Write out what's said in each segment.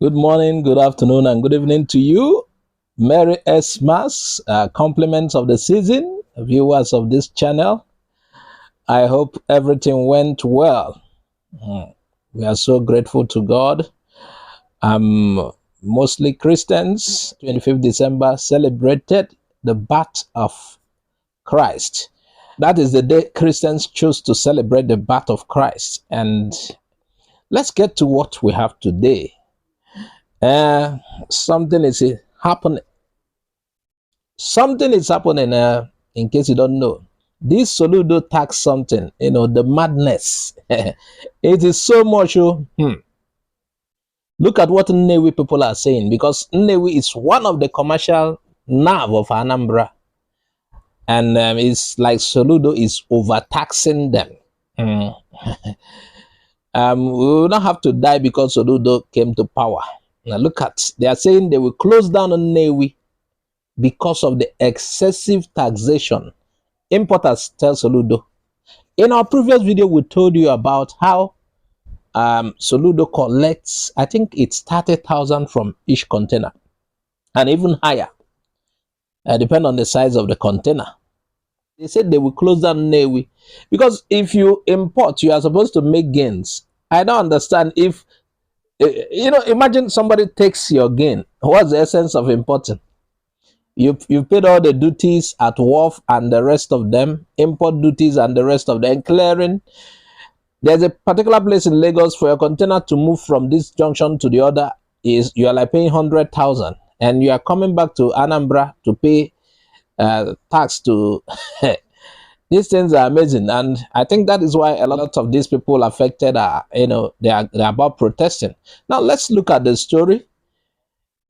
Good morning, good afternoon, and good evening to you. Merry Xmas, compliments of the season, viewers of this channel. I hope everything went well. We are so grateful to God. Mostly Christians, 25th December celebrated the birth of Christ. That is the day Christians choose to celebrate the birth of Christ. And let's get to what we have today. Something is happening. Something is happening. In case you don't know, this Soludo tax something. The madness. It is so much. Look at what Nnewi people are saying, because Nnewi is one of the commercial nerve of Anambra, and it's like Soludo is overtaxing them. We will not have to die because Soludo came to power. Now look at, they are saying they will close down on Nnewi because of the excessive taxation. Importers tell Soludo. In our previous video, we told you about how Soludo collects, I think it's 30,000 from each container, and even higher, depending on the size of the container. They said they will close down Nnewi because if you import, you are supposed to make gains. I don't understand if, imagine somebody takes your gain. What's the essence of importing? You paid all the duties at wharf and the rest of them, import duties and the rest of them, clearing. There's a particular place in Lagos for a container to move from this junction to the other is you are like paying 100,000, and you are coming back to Anambra to pay tax to. These things are amazing, and I think that is why a lot of these people affected are, they're about protesting. Now let's look at the story.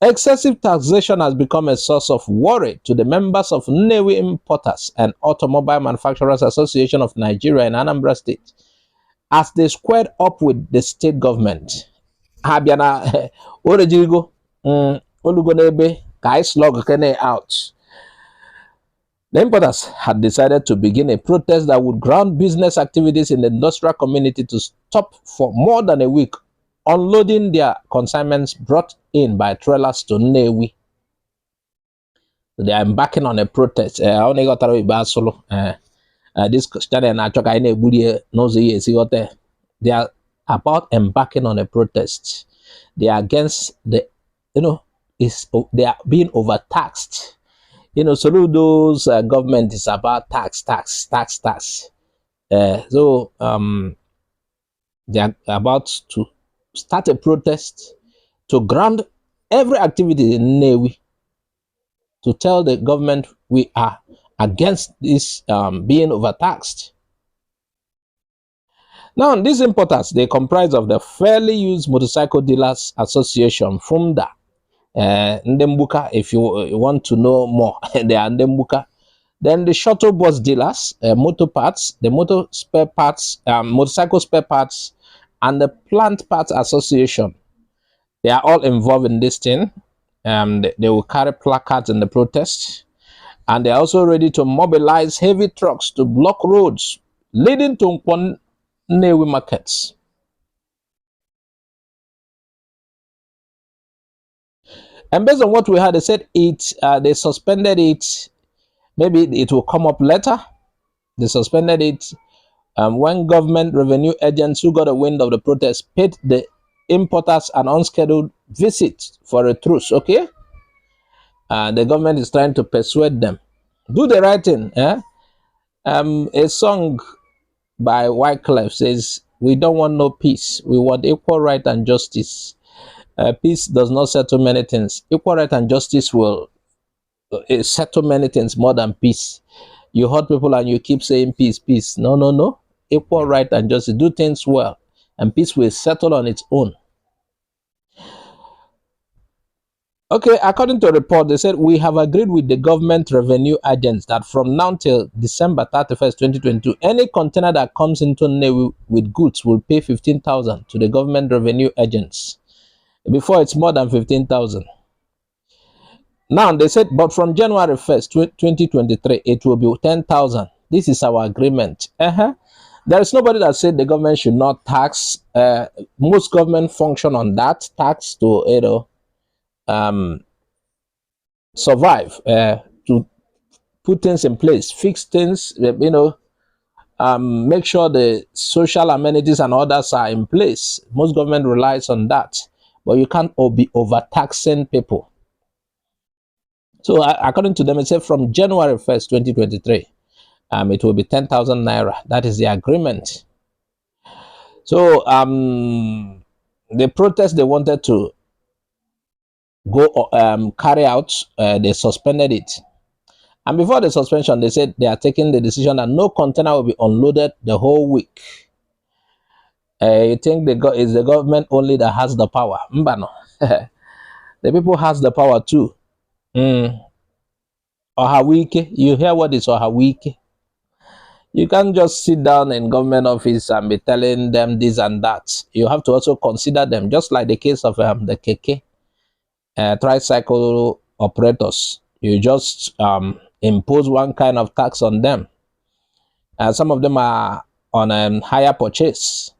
Excessive taxation has become a source of worry to the members of Nnewi Importers and Automobile Manufacturers Association of Nigeria in Anambra State, as they squared up with the state government. Out. The importers had decided to begin a protest that would ground business activities in the industrial community to stop for more than a week, unloading their consignments brought in by trailers to Nnewi. They are embarking on a protest. This they are about embarking on a protest. They are against the, they are being overtaxed. Soludo's government is about tax. So they are about to start a protest to ground every activity in Nnewi, to tell the government we are against this being overtaxed. Now, these importers, they comprise of the Fairly Used Motorcycle Dealers Association, FUMDA, Ndembuka, if you want to know more, they are Ndembuka. Then the shuttle bus dealers, motor parts, the motor spare parts, motorcycle spare parts, and the plant parts association. They are all involved in this thing. They will carry placards in the protest, and they are also ready to mobilize heavy trucks to block roads leading to Nnewi markets. And based on what we had, they said they suspended it. Maybe it will come up later. They suspended it when government revenue agents who got a wind of the protest paid the importers an unscheduled visit for a truce. Okay, the government is trying to persuade them. Do the right thing. A song by Wycliffe says, "We don't want no peace. We want equal right and justice." Peace does not settle many things. Equal right and justice will settle many things more than peace. You hurt people and you keep saying peace, peace. No. Equal right and justice. Do things well, and peace will settle on its own. Okay, according to a report, they said, we have agreed with the government revenue agents that from now till December 31st, 2022, any container that comes into Nnewi with goods will pay 15,000 to the government revenue agents. Before, it's more than 15,000. Now, they said, but from January 1st, 2023, it will be 10,000. This is our agreement. There is nobody that said the government should not tax. Most government function on that tax to um, survive, to put things in place, fix things, make sure the social amenities and others are in place. Most government relies on that, but you can't be overtaxing people. So according to them, it said from January 1st, 2023, it will be 10,000 naira. That is the agreement. So the protest they wanted to go carry out, they suspended it. And before the suspension, they said they are taking the decision that no container will be unloaded the whole week. You think it's the government only that has the power? Mbano. The people has the power too. Ohawike, you hear what is Ohawike? You can't just sit down in government office and be telling them this and that. You have to also consider them, just like the case of the KK, tricycle operators. You just impose one kind of tax on them. Some of them are on higher purchase.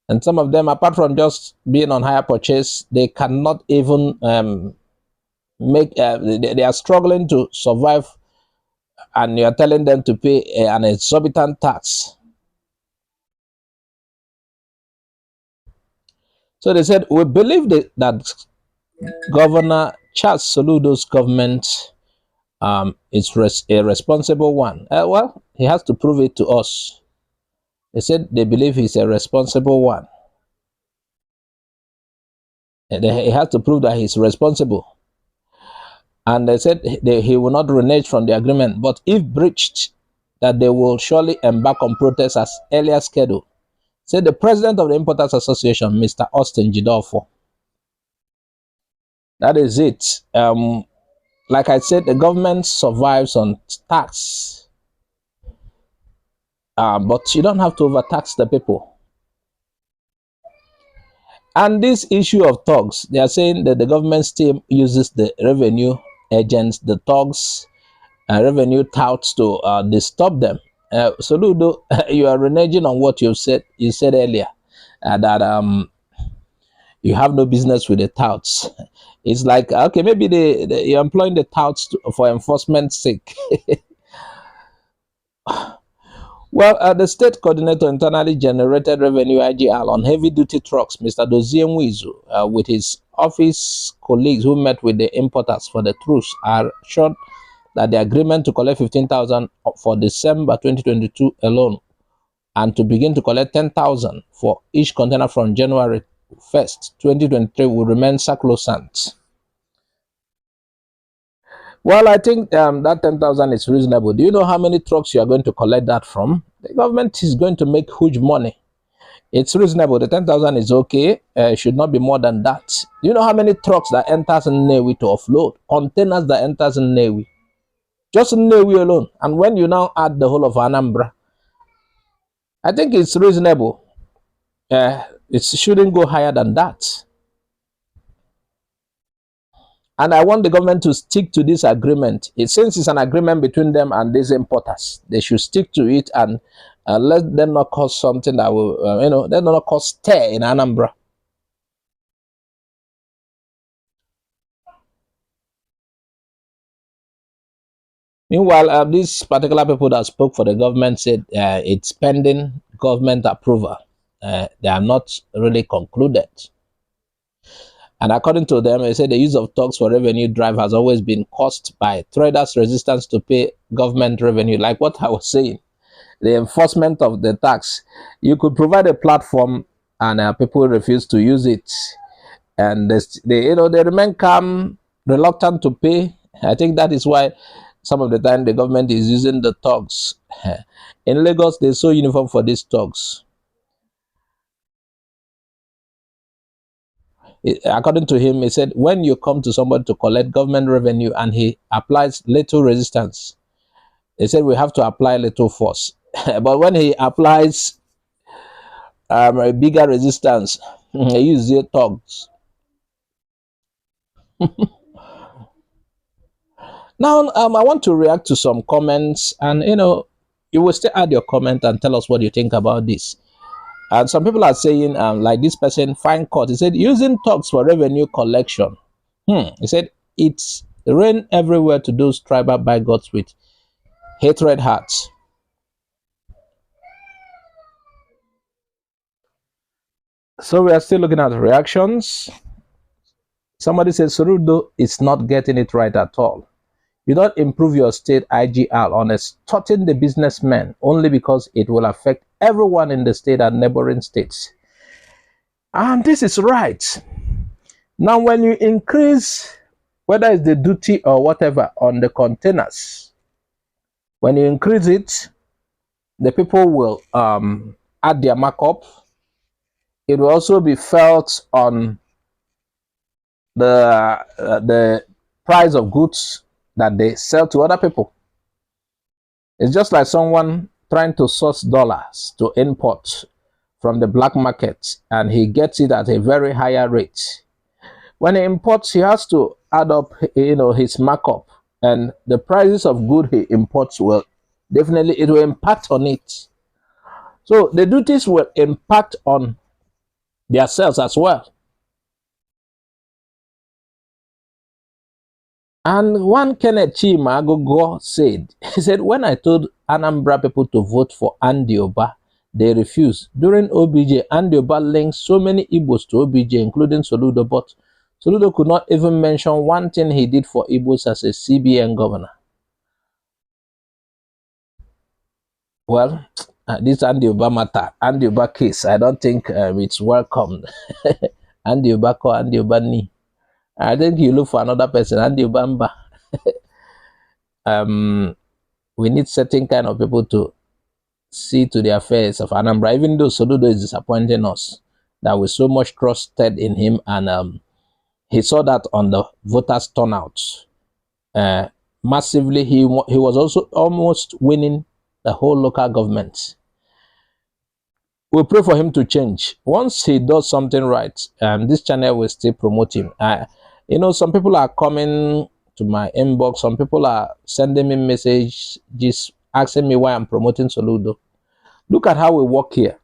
And some of them, apart from just being on higher purchase, they cannot even they are struggling to survive, and you're telling them to pay an exorbitant tax. So they said, we believe that Governor Charles Soludo's government is a responsible one. Well, he has to prove it to us. They said they believe he's a responsible one. And he has to prove that he's responsible. And they said he will not renege from the agreement, but if breached, that they will surely embark on protests as earlier scheduled. Said the president of the Importers Association, Mr. Austin Jidolfo. That is it. Like I said, the government survives on tax, but you don't have to overtax the people. And this issue of thugs, they are saying that the government still uses the revenue agents, the thugs, revenue touts to disturb them. Soludo, you are reneging on what you said earlier, that you have no business with the touts. It's like, okay, maybe you're employing the touts for enforcement's sake. Well, the state coordinator internally generated revenue IGL on heavy-duty trucks, Mr. Dozie Mwizu, with his office colleagues who met with the importers for the truce, are sure that the agreement to collect 15,000 for December 2022 alone, and to begin to collect 10,000 for each container from January 1st, 2023, will remain sacrosanct. Well, I think that 10,000 is reasonable. Do you know how many trucks you are going to collect that from? The government is going to make huge money. It's reasonable. The 10,000 is okay. Should not be more than that. Do you know how many trucks that enters in Nnewi to offload? Containers that enters in Nnewi. Just in Nnewi alone. And when you now add the whole of Anambra, I think it's reasonable. It shouldn't go higher than that. And I want the government to stick to this agreement. Since it's an agreement between them and these importers, they should stick to it and let them not cause something that will, let them not cause stir in Anambra. Meanwhile, these particular people that spoke for the government said it's pending government approval. They are not really concluded. And according to them, they said the use of thugs for revenue drive has always been caused by traders' resistance to pay government revenue. Like what I was saying, the enforcement of the tax. You could provide a platform and people refuse to use it. And they remain calm, reluctant to pay. I think that is why some of the time the government is using the thugs. In Lagos, they sew uniform for these thugs. According to him, he said, when you come to somebody to collect government revenue and he applies little resistance, he said we have to apply little force. But when he applies a bigger resistance, he uses the thugs. Now, I want to react to some comments, and you will still add your comment and tell us what you think about this. And some people are saying, like this person, find court. He said, using talks for revenue collection. He said, it's rain everywhere to those tribal bigots with hatred hearts. So we are still looking at reactions. Somebody says, Soludo is not getting it right at all. You don't improve your state IGR on extorting the businessmen only because it will affect everyone in the state and neighboring states. And this is right. Now, when you increase, whether it's the duty or whatever on the containers, when you increase it, the people will add their markup. It will also be felt on the price of goods that they sell to other people. It's just like someone trying to source dollars to import from the black market, and he gets it at a very higher rate. When he imports, he has to add up, his markup, and the prices of good he imports will definitely, it will impact on it. So the duties will impact on their sales as well. And one Kenneth Chima Agogo said, he said, when I told Anambra people to vote for Andy Oba, they refused. During OBJ, Andy Oba linked so many Igbos to OBJ, including Soludo, but Soludo could not even mention one thing he did for Igbos as a CBN governor. Well, this Andy Oba matter, Andy Oba case, I don't think it's welcomed. Andy Oba call Andy Oba ni. I think you look for another person, Andy Obamba. We need certain kind of people to see to the affairs of Anambra, even though Soludo is disappointing us, that we so much trusted in him, and he saw that on the voters turnout massively. He was also almost winning the whole local government. We pray for him to change. Once he does something right, this channel will still promote him. Some people are coming to my inbox. Some people are sending me messages, just asking me why I'm promoting Soludo. Look at how we work here.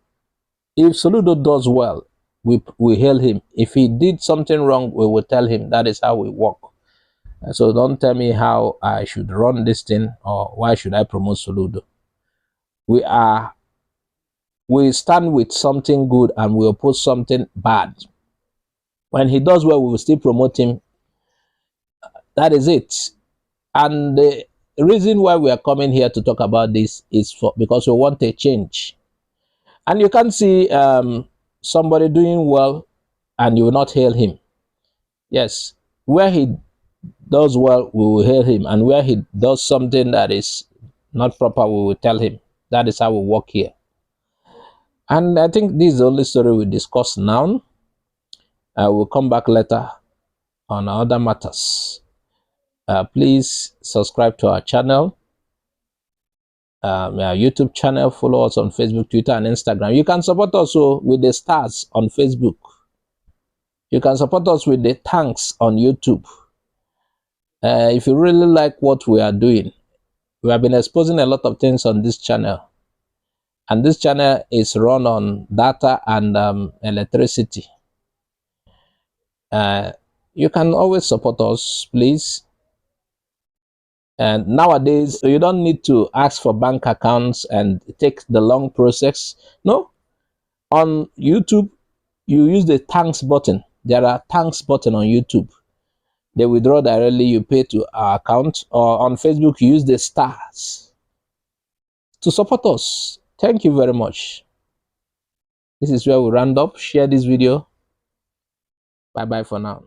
If Soludo does well, we hail him. If he did something wrong, we will tell him. That is how we work. So don't tell me how I should run this thing or why should I promote Soludo. We stand with something good and we oppose something bad. When he does well, we will still promote him. That is it. And the reason why we are coming here to talk about this is because we want a change. And you can't see somebody doing well and you will not hail him. Yes, where he does well, we will hail him. And where he does something that is not proper, we will tell him. That is how we work here. And I think this is the only story we discuss now. I will come back later on other matters. Please subscribe to our channel, our YouTube channel. Follow us on Facebook, Twitter, and Instagram. You can support us with the stars on Facebook. You can support us with the thanks on YouTube. If you really like what we are doing, we have been exposing a lot of things on this channel. And this channel is run on data and electricity. You can always support us, please. And nowadays, you don't need to ask for bank accounts and take the long process. No. On YouTube, you use the thanks button. There are thanks button on YouTube. They withdraw directly, you pay to our account. Or on Facebook, you use the stars to support us. Thank you very much. This is where we round up. Share this video. Bye-bye for now.